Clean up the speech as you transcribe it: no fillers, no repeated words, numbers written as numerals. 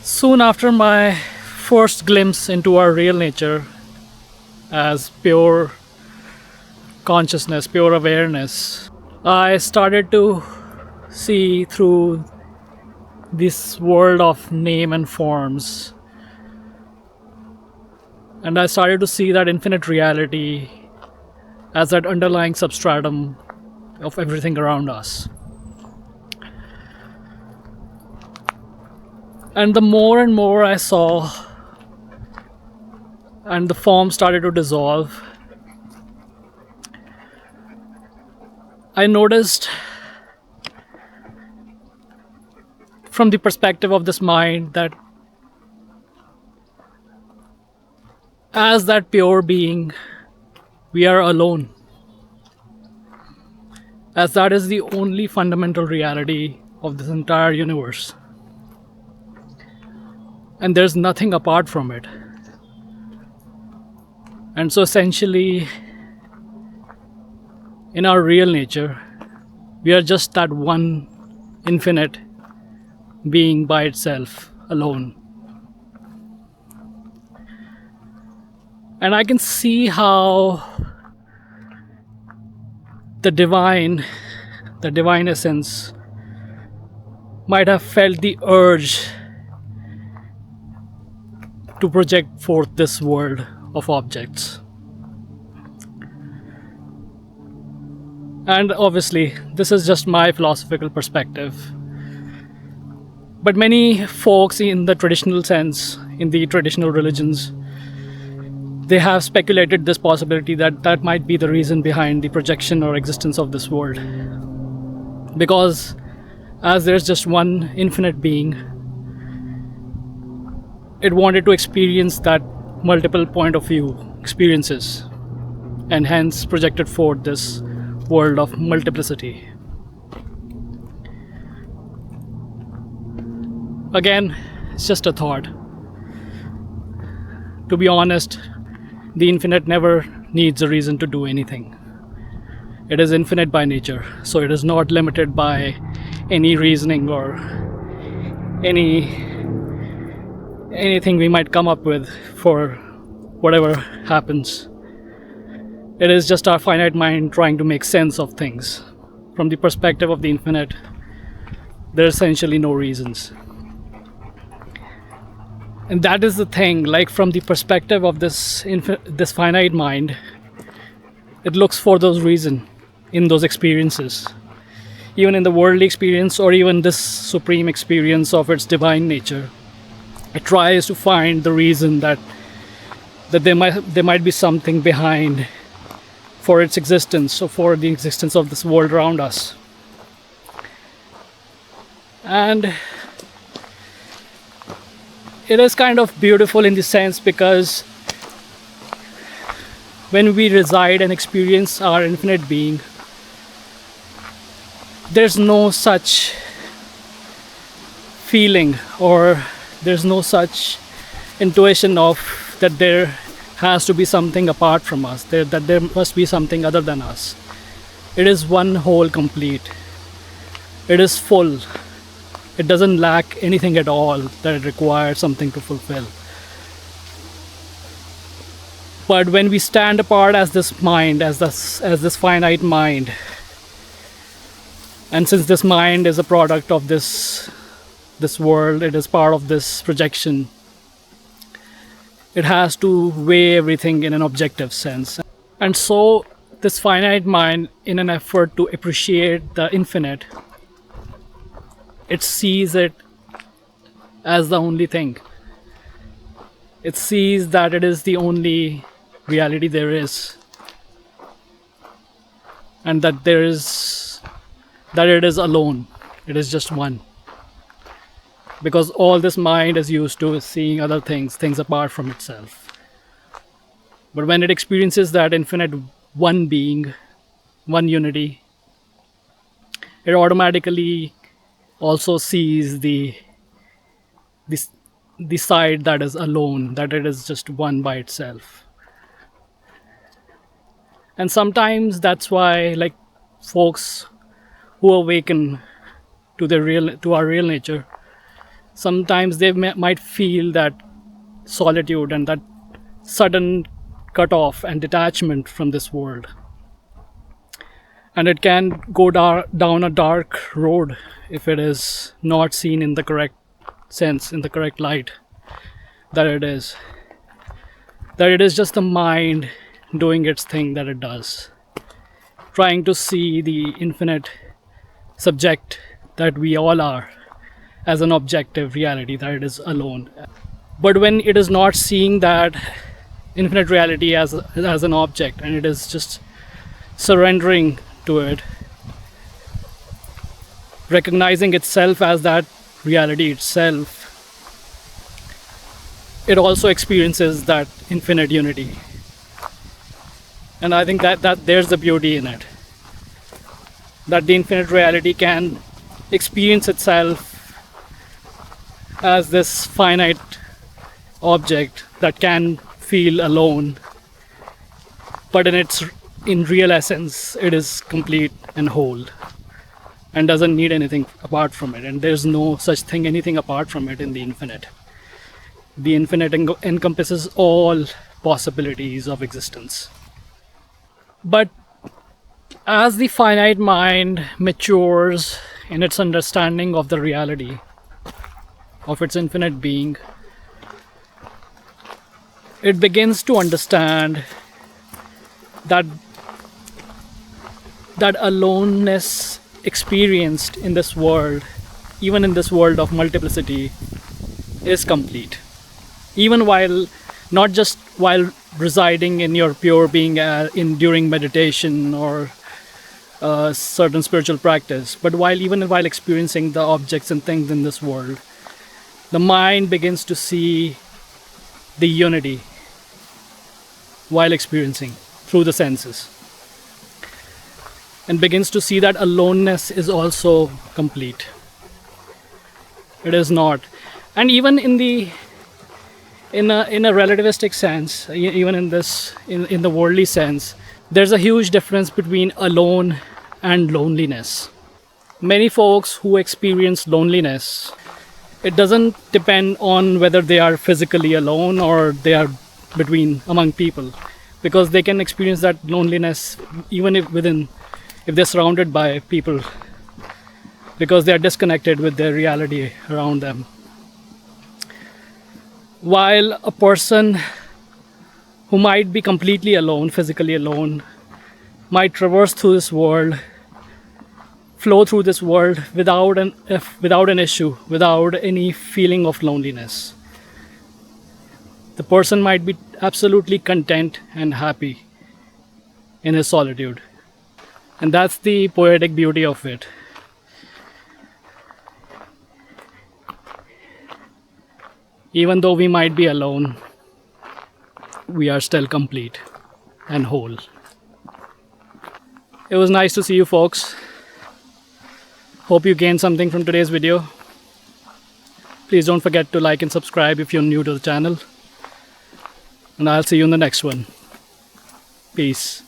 Soon after my first glimpse into our real nature as pure consciousness, pure awareness, I started to see through this world of name and forms. And I started to see that infinite reality as that underlying substratum of everything around us. And the more and more I saw, and the form started to dissolve, I noticed from the perspective of this mind that as that pure being, we are alone. As that is the only fundamental reality of this entire universe. And there's nothing apart from it. And so essentially, in our real nature, we are just that one infinite being by itself, alone. And I can see how the divine essence might have felt the urge to project forth this world of objects. And obviously, this is just my philosophical perspective. But many folks in the traditional sense, in the traditional religions, they have speculated this possibility that that might be the reason behind the projection or existence of this world. Because as there's just one infinite being, it wanted to experience that multiple point of view experiences, and hence projected forth this world of multiplicity. Again, it's just a thought. To be honest, the infinite never needs a reason to do anything. It is infinite by nature, so it is not limited by any reasoning or anything we might come up with for whatever happens. It is just our finite mind trying to make sense of things. From the perspective of the infinite, there are essentially no reasons. And that is the thing, like from the perspective of this finite mind, it looks for those reasons in those experiences. Even in the worldly experience, or even this supreme experience of its divine nature, it tries to find the reason that there might be something behind for its existence, or for the existence of this world around us. And it is kind of beautiful in the sense because when we reside and experience our infinite being, there's no such feeling, or there's no such intuition of that there has to be something apart from us, that there must be something other than us. It is one whole complete. It is full. It doesn't lack anything at all that it requires something to fulfill. But when we stand apart as this mind, as this finite mind, and since this mind is a product of this world, it is part of this projection, it has to weigh everything in an objective sense. And so this finite mind, in an effort to appreciate the infinite, it sees it as the only thing. It sees that it is the only reality there is, and that it is alone. It is just one. Because all this mind is used to is seeing other things apart from itself. But when it experiences that infinite one being, one unity, it automatically also sees the side that is alone, that it is just one by itself. And sometimes that's why, like, folks who awaken to our real nature, sometimes they might feel that solitude and that sudden cut off and detachment from this world. And it can go down a dark road if it is not seen in the correct sense, in the correct light, that it is just the mind doing its thing that it does, trying to see the infinite subject that we all are as an objective reality, that it is alone. But when it is not seeing that infinite reality as an object, and it is just surrendering to it, recognizing itself as that reality itself, it also experiences that infinite unity. And I think that there's the beauty in it, that the infinite reality can experience itself as this finite object that can feel alone, but in real essence it is complete and whole and doesn't need anything apart from it. And there's no such thing, anything apart from it in the infinite. The infinite encompasses all possibilities of existence. But as the finite mind matures in its understanding of the reality of its infinite being, it begins to understand that aloneness experienced in this world, even in this world of multiplicity, is complete. Even while, not just while residing in your pure being during meditation or certain spiritual practice, but even while experiencing the objects and things in this world, the mind begins to see the unity while experiencing through the senses, and begins to see that aloneness is also complete. It is not. And even in a relativistic sense, even in the worldly sense, there's a huge difference between alone and loneliness. Many folks who experience loneliness, it doesn't depend on whether they are physically alone or they are among people, because they can experience that loneliness even if they're surrounded by people, because they are disconnected with their reality around them. While a person who might be completely alone, physically alone, might traverse through this world, flow through this world without an issue, without any feeling of loneliness. The person might be absolutely content and happy in his solitude. And that's the poetic beauty of it. Even though we might be alone, we are still complete and whole. It was nice to see you folks. Hope you gained something from today's video. Please don't forget to like and subscribe if you're new to the channel. And I'll see you in the next one. Peace.